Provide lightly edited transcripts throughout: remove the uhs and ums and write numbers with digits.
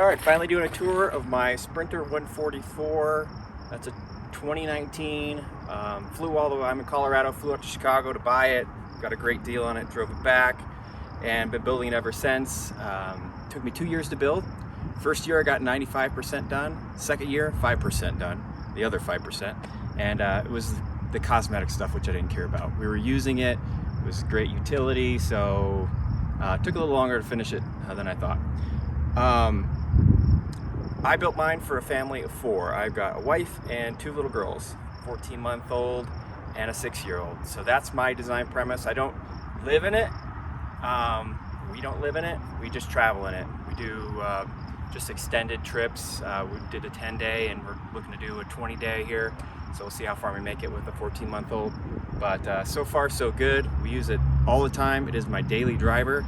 All right, finally doing a tour of my Sprinter 144. That's a 2019. Flew all the way, I'm in Colorado, flew out to Chicago to buy it. Got a great deal on it, drove it back, and been building it ever since. Took me 2 years to build. First year I got 95% done. Second year, 5% done, the other 5%. And it was the cosmetic stuff, which I didn't care about. We were using it, it was great utility, so it took a little longer to finish it than I thought. I built mine for a family of 4. I've got a wife and 2 little girls, 14-month-old and a 6-year-old. So that's my design premise. I don't live in it. We don't live in it. We just travel in it. We do just extended trips. We did a 10-day and we're looking to do a 20-day here. So we'll see how far we make it with a 14-month-old. But so far so good. We use it all the time. It is my daily driver.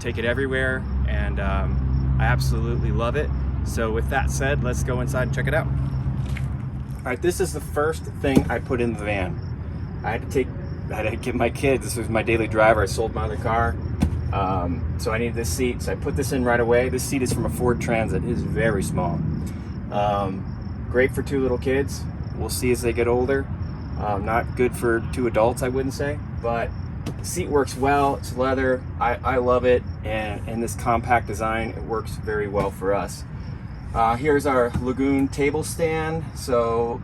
Take it everywhere, and I absolutely love it. So with that said, let's go inside and check it out. All right, this is the first thing I put in the van. I had to get my kids. This was my daily driver. I sold my other car. So I needed this seat, so I put this in right away. This seat is from a Ford Transit. It is very small. Great for 2 little kids. We'll see as they get older. Not good for 2 adults, I wouldn't say, but the seat works well. It's leather. I love it, and in this compact design, it works very well for us. Here's our Lagoon table stand, so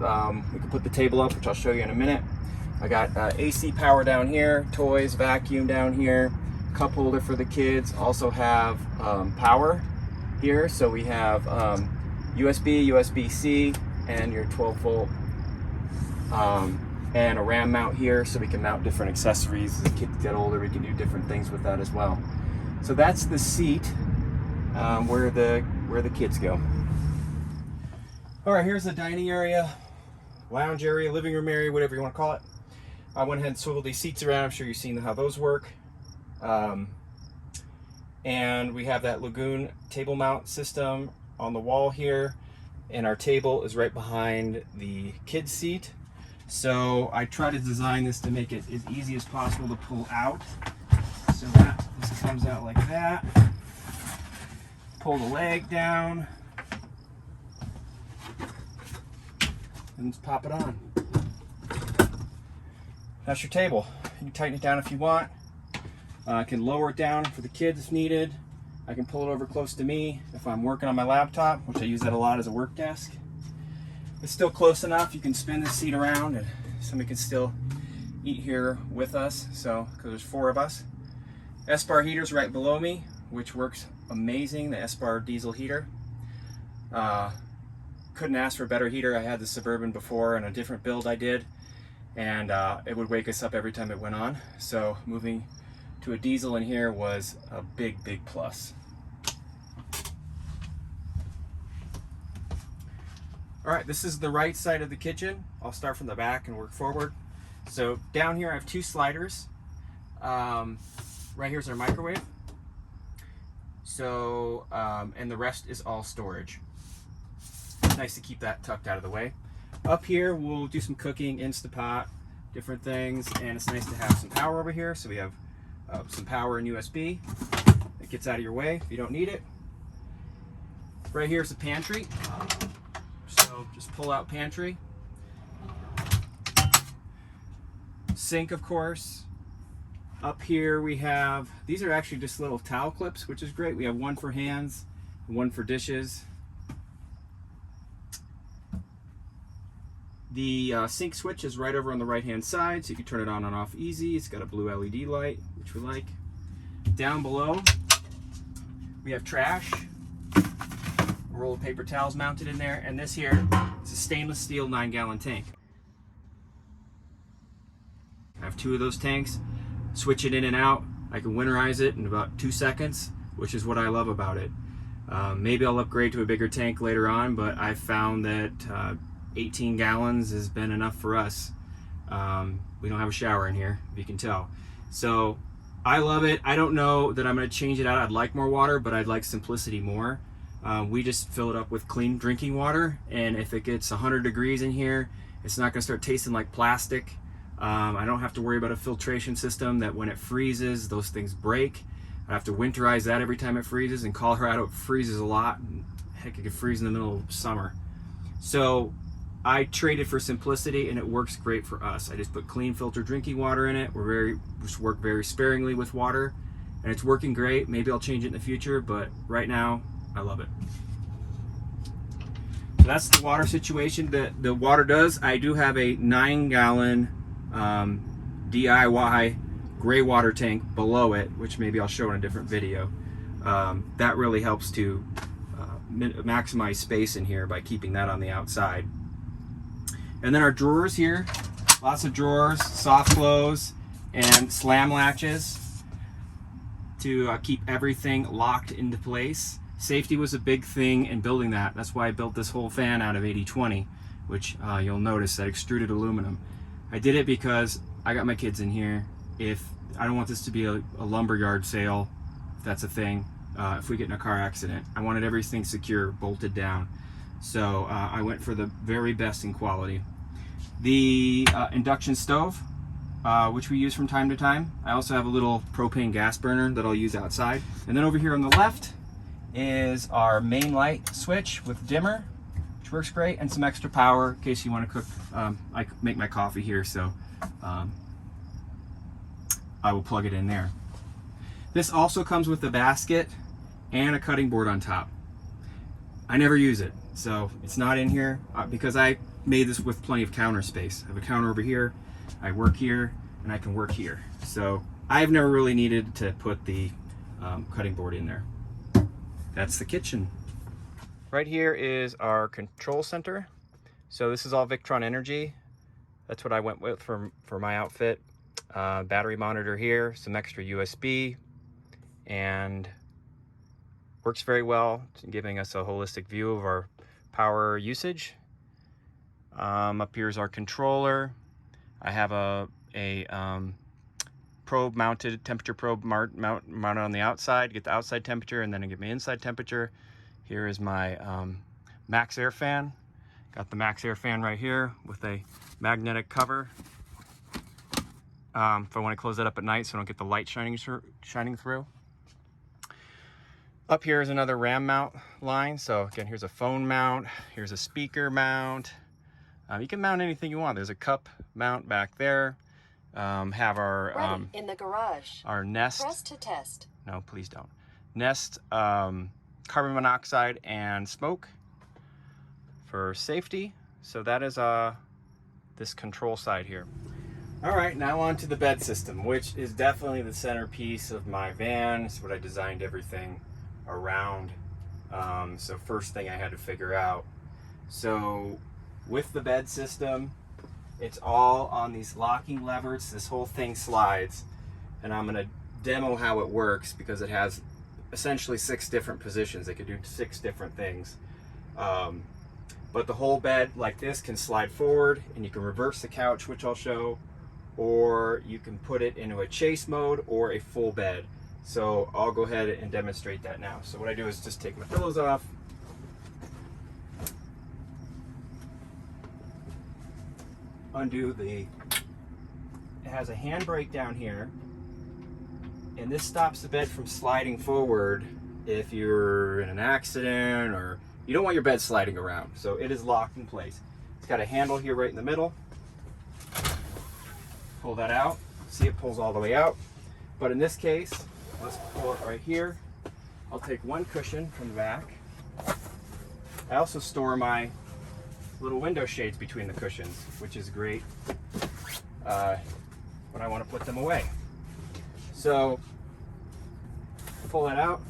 we can put the table up, which I'll show you in a minute. I got AC power down here, toys, vacuum down here, cup holder for the kids. Also have power here, so we have USB, USB-C, and your 12-volt, and a RAM mount here, so we can mount different accessories. As the kids get older, we can do different things with that as well. So that's the seat where the kids go. All right, here's the dining area, lounge area, living room area, whatever you want to call it. I went ahead and swiveled these seats around. I'm sure you've seen how those work. And we have that Lagoon table mount system on the wall here, and our table is right behind the kids seat. So I try to design this to make it as easy as possible to pull out. So that this comes out like that. Pull the leg down and just pop it on. That's your table. You can tighten it down if you want. I can lower it down for the kids if needed. I can pull it over close to me if I'm working on my laptop, which I use that a lot as a work desk. It's still close enough. You can spin this seat around and somebody can still eat here with us. So, because there's 4 of us. S-Bar heater's right below me, which works amazing. The S-Bar diesel heater. Couldn't ask for a better heater. I had the Suburban before and a different build I did, and it would wake us up every time it went on. So moving to a diesel in here was a big plus. All right, this is the right side of the kitchen. I'll start from the back and work forward. So down here I have 2 sliders. Right here's our microwave. So, and the rest is all storage. Nice to keep that tucked out of the way. Up here we'll do some cooking, Instapot, different things, and it's nice to have some power over here. So we have some power and USB. It gets out of your way if you don't need it. Right here's the pantry. So just pull out pantry. Sink, of course. Up here we have, these are actually just little towel clips, which is great. We have one for hands, one for dishes. The sink switch is right over on the right hand side, so you can turn it on and off easy. It's got a blue LED light, which we like. Down below we have trash, a roll of paper towels mounted in there, and this here is a stainless steel 9-gallon tank. I have 2 of those tanks. Switch it in and out. I can winterize it in about 2 seconds, which is what I love about it. Maybe I'll upgrade to a bigger tank later on, but I've found that 18 gallons has been enough for us. We don't have a shower in here, if you can tell. So I love it. I don't know that I'm going to change it out. I'd like more water, but I'd like simplicity more. We just fill it up with clean drinking water, and if it gets 100 degrees in here, it's not going to start tasting like plastic. I don't have to worry about a filtration system that when it freezes, those things break. I have to winterize that every time it freezes. In Colorado, it freezes a lot, heck, it could freeze in the middle of summer. So I traded for simplicity, and it works great for us. I just put clean filtered drinking water in it. Just work very sparingly with water, and it's working great. Maybe I'll change it in the future, but right now I love it. So that's the water situation. The water does, I do have a 9-gallon DIY gray water tank below it, which maybe I'll show in a different video. That really helps to maximize space in here by keeping that on the outside. And then our drawers here, lots of drawers, soft close, and slam latches to keep everything locked into place. Safety was a big thing in building that. That's why I built this whole fan out of 80/20, which you'll notice that extruded aluminum. I did it because I got my kids in here. If I don't want this to be a lumberyard sale, if that's a thing, if we get in a car accident, I wanted everything secure, bolted down. So I went for the very best in quality. The induction stove, which we use from time to time. I also have a little propane gas burner that I'll use outside. And then over here on the left is our main light switch with dimmer, which works great, and some extra power in case you want to cook. I make my coffee here, so I will plug it in there. This also comes with a basket and a cutting board on top. I never use it, so it's not in here because I made this with plenty of counter space. I have a counter over here, I work here, and I can work here. So I've never really needed to put the cutting board in there. That's the kitchen. Right here is our control center. So this is all Victron Energy. That's what I went with for my outfit. Battery monitor here, some extra USB, and works very well, giving us a holistic view of our power usage. Up here is our controller. I have a probe mounted, temperature probe mounted on the outside, get the outside temperature, and then I get my inside temperature. Here is my Max Air fan. Got the Max Air fan right here with a magnetic cover. If I want to close that up at night so I don't get the light shining through. Up here is another RAM mount line. So again, here's a phone mount, here's a speaker mount. You can mount anything you want. There's a cup mount back there. Have our in the garage. Our Nest. Press to test. No, please don't. Nest carbon monoxide and smoke for safety. So that is this control side here. All right, now on to the bed system, which is definitely the centerpiece of my van. It's what I designed everything around. So first thing I had to figure out. So with the bed system, it's all on these locking levers. This whole thing slides, and I'm gonna demo how it works because it has essentially 6 different positions. They could do 6 different things. But the whole bed like this can slide forward, and you can reverse the couch, which I'll show, or you can put it into a chase mode or a full bed. So I'll go ahead and demonstrate that now. So what I do is just take my pillows off, undo it has a handbrake down here, and this stops the bed from sliding forward if you're in an accident or you don't want your bed sliding around. So it is locked in place. It's got a handle here right in the middle. Pull that out. See, it pulls all the way out. But in this case, let's pull it right here. I'll take one cushion from the back. I also store my little window shades between the cushions, which is great when I want to put them away. So pull that out,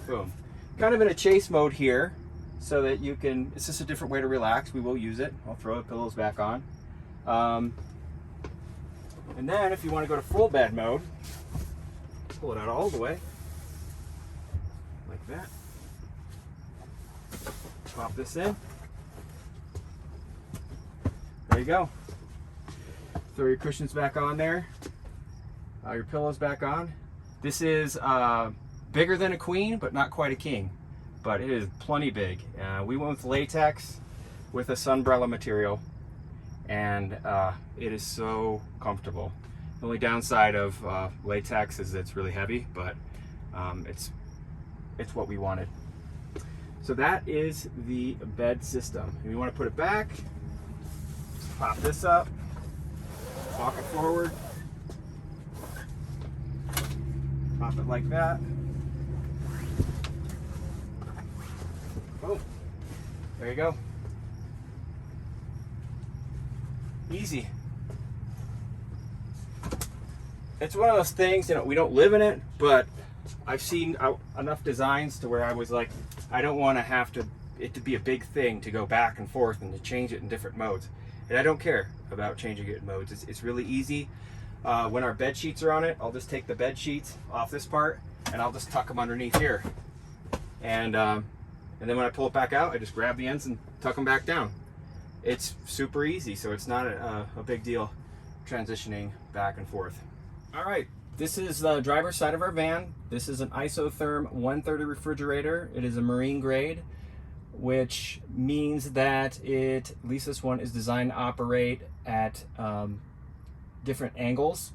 boom. Kind of in a chase mode here, so that you can, it's just a different way to relax. We will use it. I'll throw the pillows back on. And then if you want to go to full bed mode, pull it out all the way, like that. Pop this in. There you go. Throw your cushions back on there. Your pillows back on. This is bigger than a queen, but not quite a king. But it is plenty big. We went with latex with a sunbrella material, and it is so comfortable. The only downside of latex is it's really heavy, but it's what we wanted. So that is the bed system. If you want to put it back, just pop this up, walk it forward, pop it like that. Boom. There you go. Easy. It's one of those things, you know, we don't live in it, but I've seen enough designs to where I was like, I don't want to have it to be a big thing to go back and forth and to change it in different modes. And I don't care about changing it in modes. It's really easy. When our bed sheets are on it, I'll just take the bed sheets off this part and I'll just tuck them underneath here. And then when I pull it back out, I just grab the ends and tuck them back down. It's super easy, so it's not a big deal transitioning back and forth. All right, this is the driver's side of our van. This is an isotherm 130 refrigerator. It is a marine grade, which means that at least this one is designed to operate at different angles.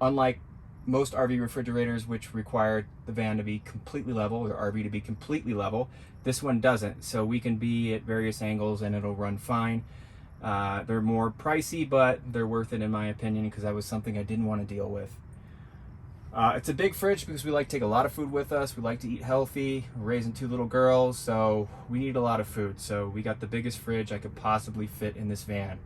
Unlike most RV refrigerators, which require the van to be completely level, or RV to be completely level, this one doesn't. So we can be at various angles and it'll run fine. They're more pricey, but they're worth it in my opinion, because that was something I didn't want to deal with. It's a big fridge because we like to take a lot of food with us. We like to eat healthy. We're raising 2 little girls, so we need a lot of food. So we got the biggest fridge I could possibly fit in this van.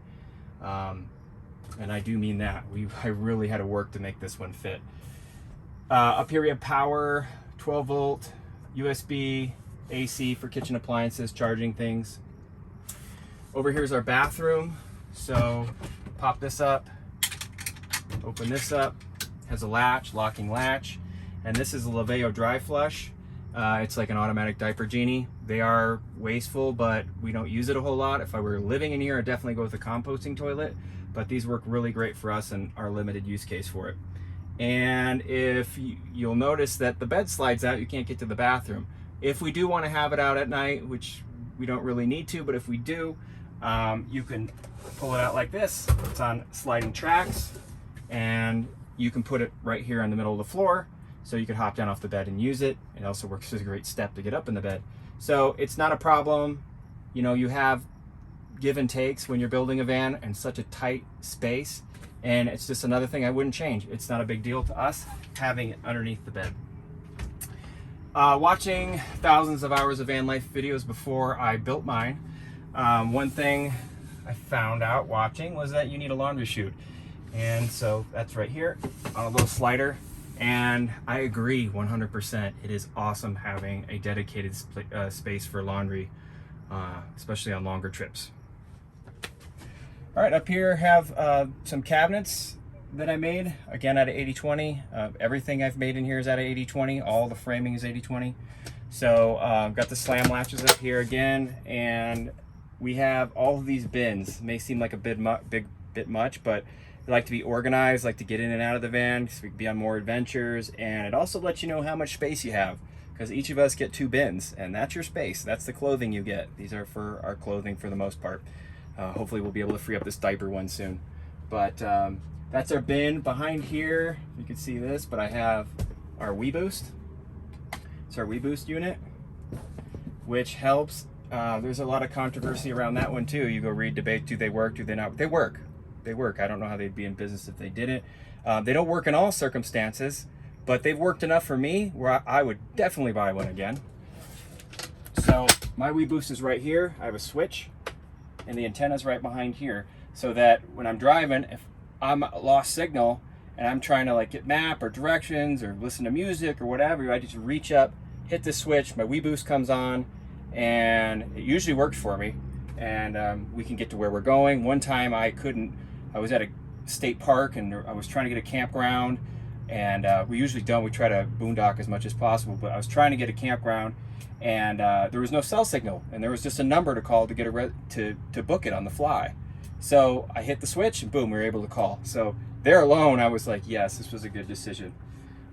And I do mean that. I really had to work to make this one fit. Up here we have power, 12 volt, USB, AC for kitchen appliances, charging things. Over here is our bathroom. So pop this up, open this up, has a latch, locking latch, and this is a Laveo dry flush. It's like an automatic diaper genie. They are wasteful, but we don't use it a whole lot. If I were living in here, I'd definitely go with a composting toilet, but these work really great for us and our limited use case for it. And if you'll notice that the bed slides out, you can't get to the bathroom. If we do want to have it out at night, which we don't really need to, but if we do, you can pull it out like this. It's on sliding tracks, and you can put it right here on the middle of the floor, so you can hop down off the bed and use it. It also works as a great step to get up in the bed. So it's not a problem. You know, you have give and takes when you're building a van in such a tight space, and it's just another thing I wouldn't change. It's not a big deal to us having it underneath the bed. Watching thousands of hours of van life videos before I built mine, one thing I found out watching was that you need a laundry chute. And so that's right here on a little slider. And I agree 100%. It is awesome having a dedicated space for laundry, especially on longer trips. All right, up here have some cabinets that I made, again out of 80/20. Everything I've made in here is out of 80/20. All the framing is 80/20. So I've got the slam latches up here again, and we have all of these bins. It may seem like a bit much, but I like to be organized, like to get in and out of the van so we can be on more adventures. And it also lets you know how much space you have, because each of us get 2 bins, and that's your space. That's the clothing you get. These are for our clothing for the most part. Hopefully we'll be able to free up this diaper one soon. But that's our bin. Behind here, you can see this, but I have our WeBoost. It's our WeBoost unit, which helps. There's a lot of controversy around that one too. You go read, debate, do they work, do they not? They work. They work. I don't know how they'd be in business if they didn't. They don't work in all circumstances, but they've worked enough for me where I would definitely buy one again. So my WeBoost is right here. I have a switch, and the antenna's right behind here, so that when I'm driving, if I'm lost signal and I'm trying to like get map or directions or listen to music or whatever, I just reach up, hit the switch, my WeBoost comes on, and it usually works for me, and we can get to where we're going. One time I was at a state park and I was trying to get a campground, and we usually don't, we try to boondock as much as possible, but I was trying to get a campground, and there was no cell signal, and there was just a number to call to get to book it on the fly. So I hit the switch and boom, we were able to call. So there alone, I was like, yes, this was a good decision.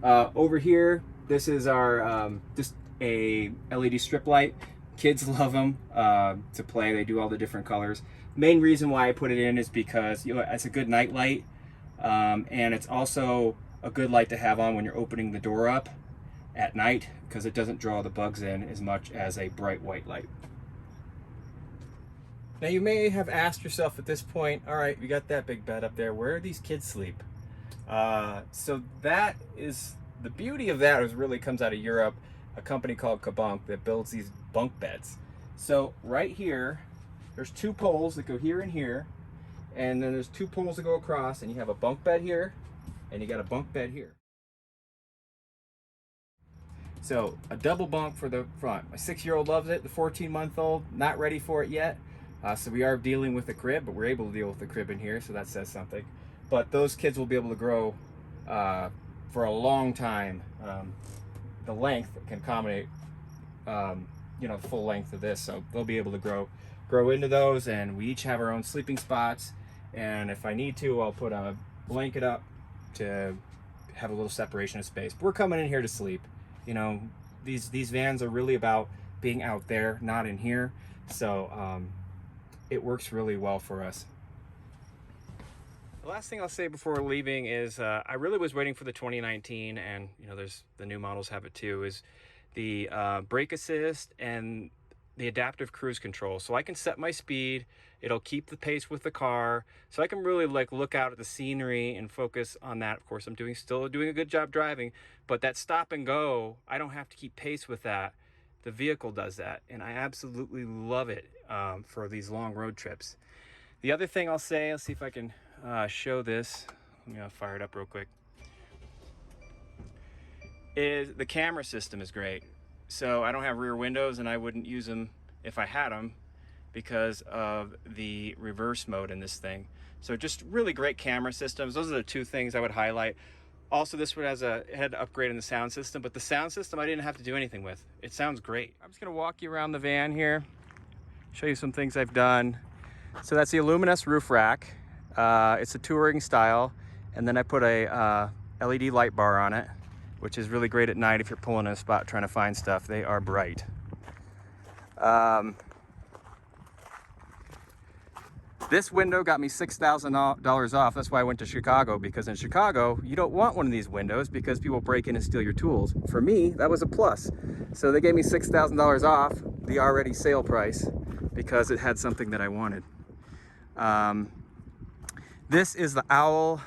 Over here, this is our just a LED strip light. Kids love them to play. They do all the different colors. Main reason why I put it in is because, you know, it's a good night light, and it's also a good light to have on when you're opening the door up. at night because it doesn't draw the bugs in as much as a bright white light. Now you may have asked yourself at this point, all right, we got that big bed up there, where do these kids sleep? So that is, the beauty of that is really comes out of Europe, a company called Bunk that builds these bunk beds. So right here, there's two poles that go here and here, and then there's two poles that go across, and you have a bunk bed here, and you got a bunk bed here. So a double bunk for the front. My 6-year-old loves it, the 14-month-old, not ready for it yet. So we are dealing with the crib, but we're able to deal with the crib in here, so that says something. But those kids will be able to grow for a long time. The length can accommodate, you know, the full length of this, so they'll be able to grow into those. And we each have our own sleeping spots. And if I need to, I'll put a blanket up to have a little separation of space. But we're coming in here to sleep. You know, these vans are really about being out there, not in here. So it works really well for us. The last thing I'll say before leaving is I really was waiting for the 2019, and you know, there's the new models have it too, is the brake assist and the adaptive cruise control. So I can set my speed, it'll keep the pace with the car, so I can really like look out at the scenery and focus on that. Of course, I'm still doing a good job driving, but that stop and go, I don't have to keep pace with that. The vehicle does that, and I absolutely love it for these long road trips. The other thing I'll say, let's see if I can show this. Let me fire it up real quick. Is the camera system is great. So I don't have rear windows, and I wouldn't use them if I had them because of the reverse mode in this thing. So just really great camera systems. Those are the two things I would highlight. Also, this one has a head upgrade in the sound system, but the sound system I didn't have to do anything with. It sounds great. I'm just gonna walk you around the van here, show you some things I've done. So that's the Luminous roof rack. It's a touring style, and then I put a LED light bar on it, which is really great at night if you're pulling in a spot trying to find stuff. They are bright. This window got me $6,000 off. That's why I went to Chicago, because in Chicago, you don't want one of these windows because people break in and steal your tools. For me, that was a plus. So they gave me $6,000 off the already sale price because it had something that I wanted. This is the Owl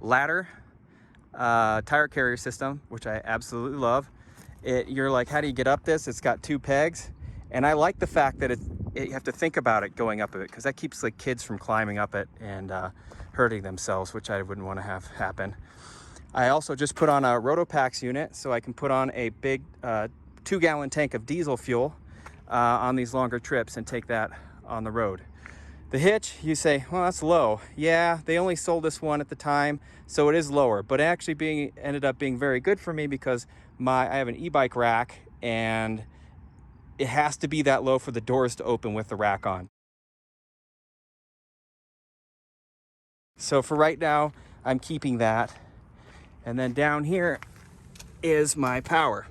ladder tire carrier system, which I absolutely love. You're like, how do you get up this? It's got two pegs, and I like the fact that you have to think about it going up it, because that keeps like kids from climbing up it and hurting themselves, which I wouldn't want to have happen. I also just put on a Rotopax unit, so I can put on a big 2-gallon tank of diesel fuel on these longer trips and take that on the road. The hitch, you say, well, that's low. Yeah, they only sold this one at the time, so it is lower, but actually ended up being very good for me because I have an e-bike rack, and it has to be that low for the doors to open with the rack on. So for right now, I'm keeping that. And then down here is my power,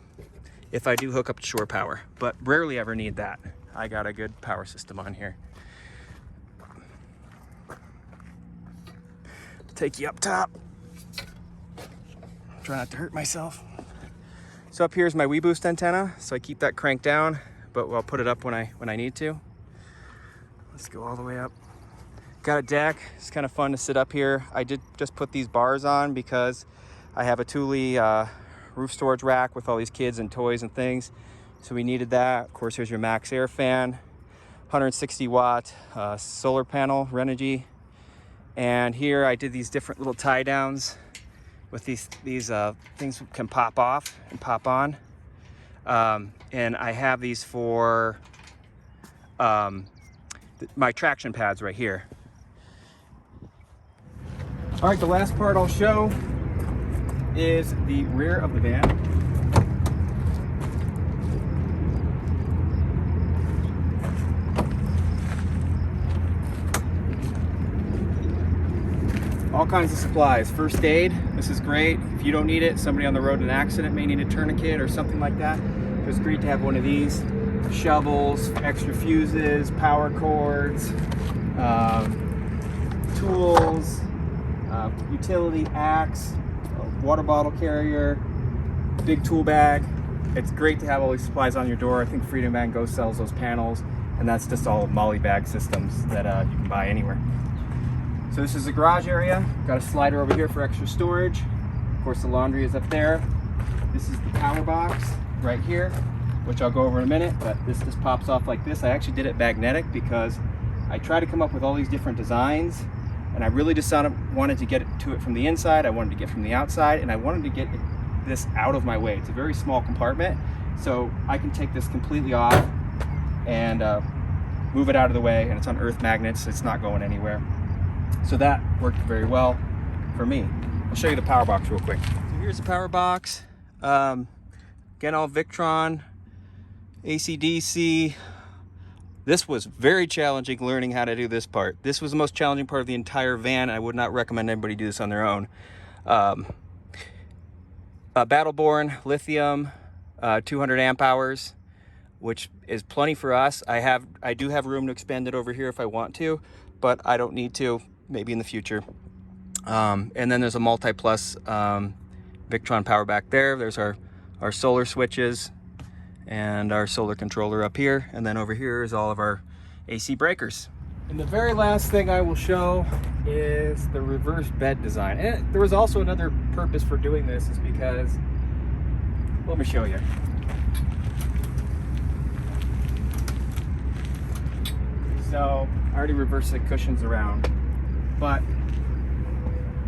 if I do hook up to shore power, but rarely ever need that. I got a good power system on here. Take you up top. Try not to hurt myself. So up here is my WeBoost antenna, so I keep that cranked down, but I'll put it up when I need to. Let's go all the way up. Got a deck. It's kind of fun to sit up here. I did just put these bars on because I have a Thule roof storage rack with all these kids and toys and things, so we needed that. Of course, here's your Max Air fan, 160 watt solar panel, Renogy. And here I did these different little tie downs with these things can pop off and pop on. And I have these for my traction pads right here. All right, the last part I'll show is the rear of the van. All kinds of supplies. First aid, this is great. If you don't need it, somebody on the road in an accident may need a tourniquet or something like that. It's great to have one of these. Shovels, extra fuses, power cords, tools, utility axe, water bottle carrier, big tool bag. It's great to have all these supplies on your door. I think Freedom Van Go sells those panels, and that's just all MOLLE bag systems that you can buy anywhere. So this is the garage area. Got a slider over here for extra storage. Of course, the laundry is up there. This is the power box right here, which I'll go over in a minute, but this just pops off like this. I actually did it magnetic because I try to come up with all these different designs, and I really just wanted to get to it from the inside, I wanted to get from the outside, and I wanted to get this out of my way. It's a very small compartment, so I can take this completely off and move it out of the way, and it's on earth magnets, so it's not going anywhere. So that worked very well for me. I'll show you the power box real quick. So here's the power box. Again, all Victron, AC/DC. This was very challenging learning how to do this part. This was the most challenging part of the entire van. I would not recommend anybody do this on their own. Battleborn lithium, 200 amp hours, which is plenty for us. I do have room to expand it over here if I want to, but I don't need to, maybe in the future. And then there's a multi-plus Victron power back there. There's our solar switches and our solar controller up here. And then over here is all of our AC breakers. And the very last thing I will show is the reverse bed design. And there was also another purpose for doing this, is because, let me show you. So I already reversed the cushions around, but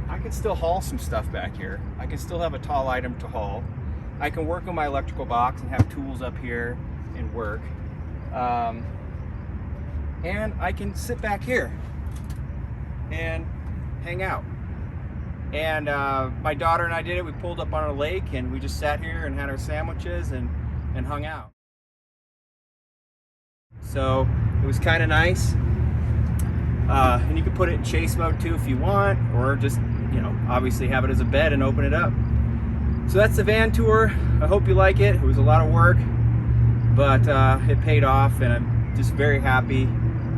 I could still haul some stuff back here. I can still have a tall item to haul. I can work on my electrical box and have tools up here and work. And I can sit back here and hang out. And my daughter and I did it. We pulled up on a lake and we just sat here and had our sandwiches and hung out. So it was kind of nice. And you can put it in chase mode too if you want, or just, you know, obviously have it as a bed and open it up. So that's the van tour. I hope you like it. It was a lot of work, but it paid off, and I'm just very happy.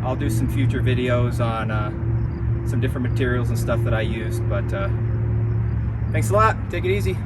I'll do some future videos on some different materials and stuff that I used, but thanks a lot. Take it easy.